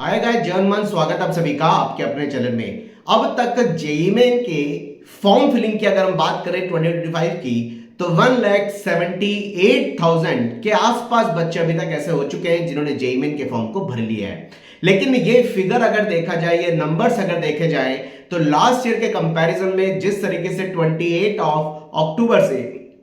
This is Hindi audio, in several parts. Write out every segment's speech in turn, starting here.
हाय गाइस, जर्मन स्वागत आप सभी का आपके अपने चैनल में। अब तक जेईई मेन के फॉर्म फिलिंग की अगर हम बात करें 2025 की, तो 1,78,000 के आसपास बच्चे अभी तक ऐसे हो चुके हैं जिन्होंने जेईई मेन के फॉर्म को भर लिया है। लेकिन ये फिगर अगर देखा जाए, ये नंबर्स अगर देखे जाए, तो लास्ट ईयर के कंपैरिजन में जिस तरीके से 28 अक्टूबर से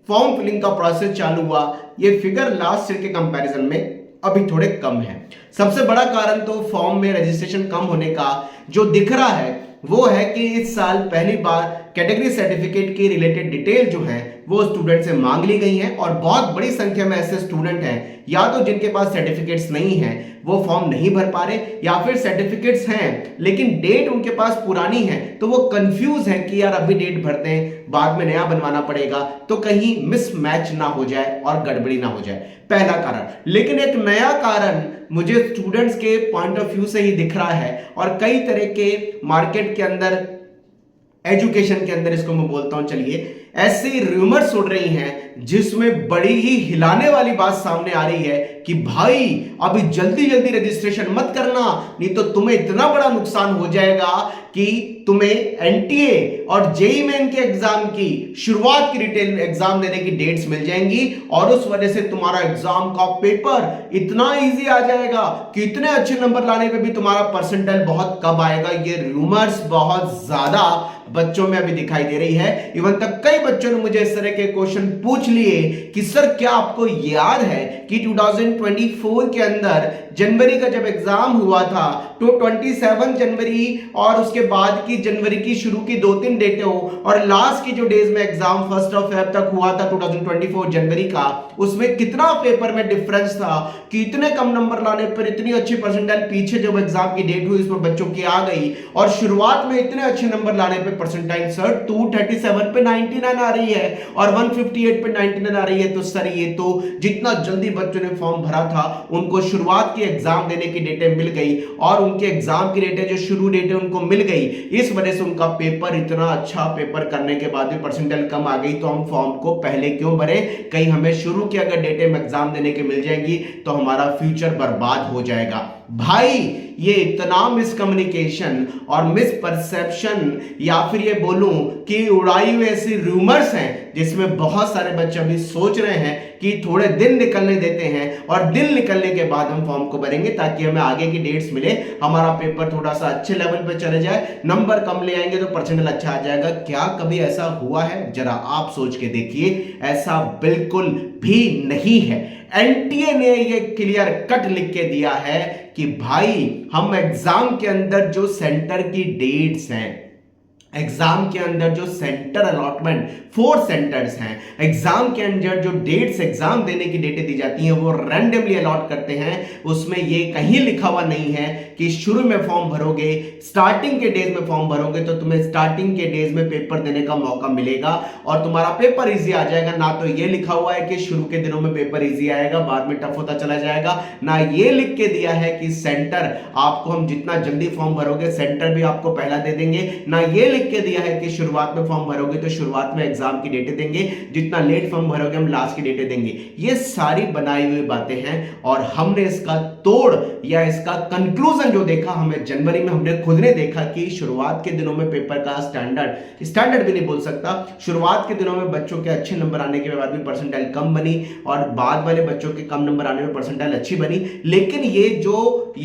फॉर्म फिलिंग का प्रोसेस चालू हुआ, ये फिगर लास्ट ईयर के कंपैरिजन में अभी थोड़े कम है। सबसे बड़ा कारण तो फॉर्म में रजिस्ट्रेशन कम होने का जो दिख रहा है वो है कि इस साल पहली बार कैटेगरी सर्टिफिकेट की रिलेटेड डिटेल जो है वो स्टूडेंट से मांग ली गई है और बहुत बड़ी संख्या में ऐसे स्टूडेंट हैं या तो जिनके पास सर्टिफिकेट्स नहीं है वो फॉर्म नहीं भर पा रहे, या फिर सर्टिफिकेट्स हैं लेकिन डेट उनके पास पुरानी है तो वो कंफ्यूज है कि यार अभी डेट भरते हैं, बाद में नया बनवाना पड़ेगा तो कहीं मिसमैच ना हो जाए और गड़बड़ी ना हो जाए। पहला कारण। लेकिन एक नया कारण मुझे स्टूडेंट्स के पॉइंट ऑफ व्यू से ही दिख रहा है और कई तरह के मार्केट के अंदर, एजुकेशन के अंदर इसको मैं बोलता हूं, चलिए ऐसी रूमर्स उड़ रही हैं जिसमें बड़ी ही हिलाने वाली बात सामने आ रही है कि भाई अभी जल्दी जल्दी रजिस्ट्रेशन मत करना, नहीं तो तुम्हें इतना बड़ा नुकसान हो जाएगा कि तुम्हें एनटीए और जेईई मेन के एग्जाम की शुरुआत की डिटेल एग्जाम देने की डेट्स मिल जाएंगी और उस वजह से तुम्हारा एग्जाम का पेपर इतना इजी आ जाएगा कि इतने अच्छे नंबर लाने पे भी तुम्हारा परसेंटाइल बहुत कम आएगा। ये रूमर्स बहुत ज्यादा बच्चों में अभी दिखाई दे रही है। इवन तक कई बच्चों ने मुझे इस तरह के क्वेश्चन पूछ लिए कि सर क्या आपको याद है कि 2024 के अंदर जनवरी का जब एग्जाम हुआ था तो 27 जनवरी और उसके बाद की जनवरी की शुरू की 2-3 डेटें हो और लास्ट की जो डेज में एग्जाम 1 फेब तक हुआ था 2024 जनवरी का, उसमें कितना पेपर में डिफरेंस था कि इतने कम नंबर लाने पर इतनी अच्छी परसेंटाइल पीछे जब एग्जाम की डेट हुई इसमें बच्चों की आ गई और शुरुआत में इतने अच्छे नंबर लाने पे परसेंटाइल सर 237 पे 99 आ रही है और 158 पे 99 आ रही है। तो सर ये तो जितना जल्दी बच्चों ने फॉर्म भरा था उनको शुरुआत की एग्जाम देने की डेटें मिल गई और उनके एग्जाम की डेटें जो शुरू डेटें उनको मिल गई, इस वजह से उनका पेपर इतना अच्छा पेपर करने के बाद भी परसेंटाइल कम आ गई। तो हम फॉर्म को पहले क्यों भरे, कहीं हमें शुरू की अगर डेटें एग्जाम देने के मिल जाएंगी तो हमारा फ्यूचर बर्बाद हो जाएगा। भाई ये इतना मिसकम्युनिकेशन और मिसपरसेप्शन या फिर ये बोलूं कि उड़ाई हुई ऐसी रूमर्स हैं जिसमें बहुत सारे बच्चे अभी सोच रहे हैं कि थोड़े दिन निकलने देते हैं और दिन निकलने के बाद हम फॉर्म को भरेंगे ताकि हमें आगे की डेट्स मिले, हमारा पेपर थोड़ा सा अच्छे लेवल पे चले जाए, नंबर कम ले आएंगे तो परसेंटाइल अच्छा आ जाएगा। क्या कभी ऐसा हुआ है? जरा आप सोच के देखिए, ऐसा बिल्कुल भी नहीं है। एनटीए ने ये क्लियर कट लिख के दिया है कि भाई हम एग्जाम के अंदर जो सेंटर की डेट्स हैं, एग्जाम के अंदर जो सेंटर अलॉटमेंट 4 सेंटर्स हैं, एग्जाम के अंदर जो डेट्स एग्जाम देने की डेटें दी जाती हैं वो रैंडमली अलॉट करते हैं। उसमें ये कहीं लिखा हुआ नहीं है कि शुरू में फॉर्म भरोगे, स्टार्टिंग के डेज में फॉर्म भरोगे तो तुम्हें स्टार्टिंग के डेज में पेपर देने का मौका मिलेगा और तुम्हारा पेपर इजी आ जाएगा। ना तो ये लिखा हुआ है कि शुरू के दिनों में पेपर इजी आएगा बाद में टफ होता चला जाएगा, ना ये लिख के दिया है कि सेंटर आपको हम जितना जल्दी फॉर्म भरोगे सेंटर भी आपको पहला दे देंगे, ना ये लिख के दिया है कि शुरुआत में फॉर्म भरोगे तो शुरुआत में एग्जाम की डेटें देंगे, जितना लेट फॉर्म भरोगे हम लास्ट की डेटें देंगे। ये सारी बनाई हुई बातें हैं और हमने इसका तोड़ या इसका कंक्लूजन जो देखा, हमें जनवरी में हमने खुद ने देखा कि शुरुआत के दिनों में पेपर का स्टैंडर्ड भी नहीं बोल सकता, शुरुआत के दिनों में बच्चों के अच्छे नंबर आने के बाद भी परसेंटाइल कम बनी और बाद वाले बच्चों के कम नंबर आने में परसेंटाइल अच्छी बनी। लेकिन ये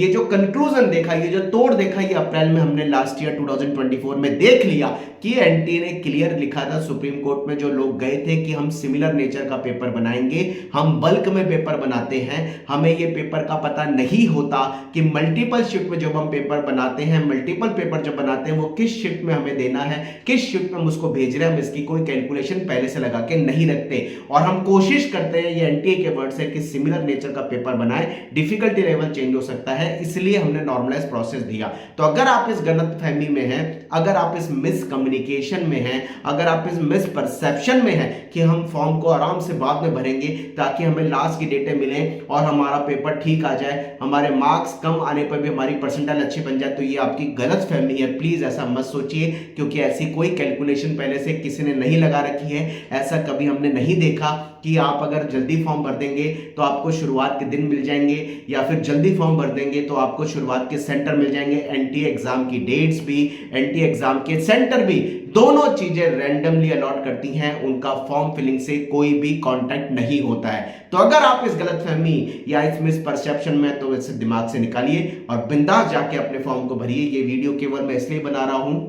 जो कंक्लूजन देखा, ये जो तोड़ देखा, ये अप्रैल में हमने लास्ट ईयर 2024 में देख लिया कि एनटीए ने क्लियर लिखा था सुप्रीम कोर्ट में, जो लोग गए थे कि हम सिमिलर नेचर का पेपर बनाएंगे, हम बल्क में पेपर बनाते हैं, हमें ये पेपर का पता नहीं होता कि मल्टीपल शिफ्ट में जब हम पेपर बनाते हैं, मल्टीपल पेपर जब बनाते हैं वो किस शिफ्ट में हमें देना है, किस शिफ्ट में हम उसको भेज रहे हैं, हम इसकी कोई कैलकुलेशन पहले से लगा के नहीं रखते और हम कोशिश करते हैं, ये एनटीए के वर्ड से, कि सिमिलर नेचर का पेपर बनाए, डिफिकल्टी लेवल चेंज हो सकता है, इसलिए हमने नॉर्मलाइज प्रोसेस दिया। तो अगर आप इस गलतफहमी में हैं, अगर आप इस मिसकम्युनिकेशन में हैं, अगर आप इस मिसपरसेप्शन में हैं कि हम फॉर्म को आराम से बाद में भरेंगे ताकि हमें लास्ट की डेटें मिलें और हमारा पेपर ठीक आ जाए, हमारे मार्क्स कम आने पर भी हमारी परसेंटाइल अच्छी बन जाए, तो ये आपकी गलतफहमी है। प्लीज ऐसा मत सोचिए क्योंकि ऐसी कोई कैलकुलेशन पहले से किसी ने नहीं लगा रखी है, ऐसा कभी हमने नहीं देखा कि आप अगर जल्दी फॉर्म भर देंगे तो आपको शुरुआत के दिन मिल जाएंगे, या फिर जल्दी फॉर्म भर देंगे तो आपको शुरुआत के सेंटर मिल जाएंगे, एनटीए एग्जाम की डेट्स भी, एनटीए एग्जाम के सेंटर भी, दोनों चीजें रैंडमली अलॉट करती हैं। उनका फॉर्म फिलिंग से कोई भी कांटेक्ट नहीं होता है। तो अगर आप इस गलतफहमी या इस मिसपरसेप्शन में, तो इसे दिमाग से निकालिए और बिंदास जाके अपने फॉर्म को भरिए। ये वीडियो केवल मैं इसलिए बना रहा हूं,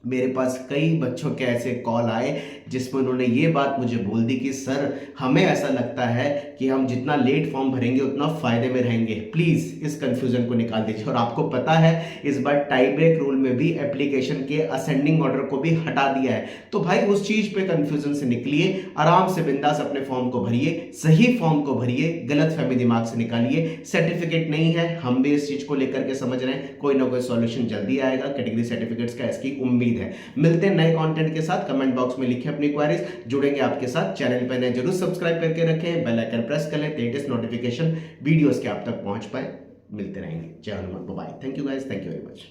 मेरे पास कई बच्चों के ऐसे कॉल आए जिसमें उन्होंने ये बात मुझे बोल दी कि सर हमें ऐसा लगता है कि हम जितना लेट फॉर्म भरेंगे उतना फायदे में रहेंगे। प्लीज इस कंफ्यूजन को निकाल दीजिए। और आपको पता है इस बार टाई ब्रेक रूल में भी एप्लीकेशन के असेंडिंग ऑर्डर को भी हटा दिया है। तो भाई उस चीज पे कंफ्यूजन से निकलिए, आराम से बिंदास अपने फॉर्म को भरिए, सही फॉर्म को भरिए, गलतफहमी दिमाग से निकालिए। सर्टिफिकेट नहीं है, हम भी इस चीज को लेकर के समझ रहे हैं, कोई ना कोई सॉल्यूशन जल्दी आएगा। कैटेगरी सर्टिफिकेट्स का इसकी उम्मीद है। मिलते हैं नए कंटेंट के साथ। कमेंट बॉक्स में लिखें अपनी क्वेरीज, जुड़ेंगे आपके साथ। चैनल पर नए जरूर सब्सक्राइब करके रखें, बेल आइकन प्रेस कर लें, लेटेस्ट नोटिफिकेशन वीडियोस के आप तक पहुंच पाए। मिलते रहेंगे। जय Hanuman, bye. Thank you guys, thank you very much.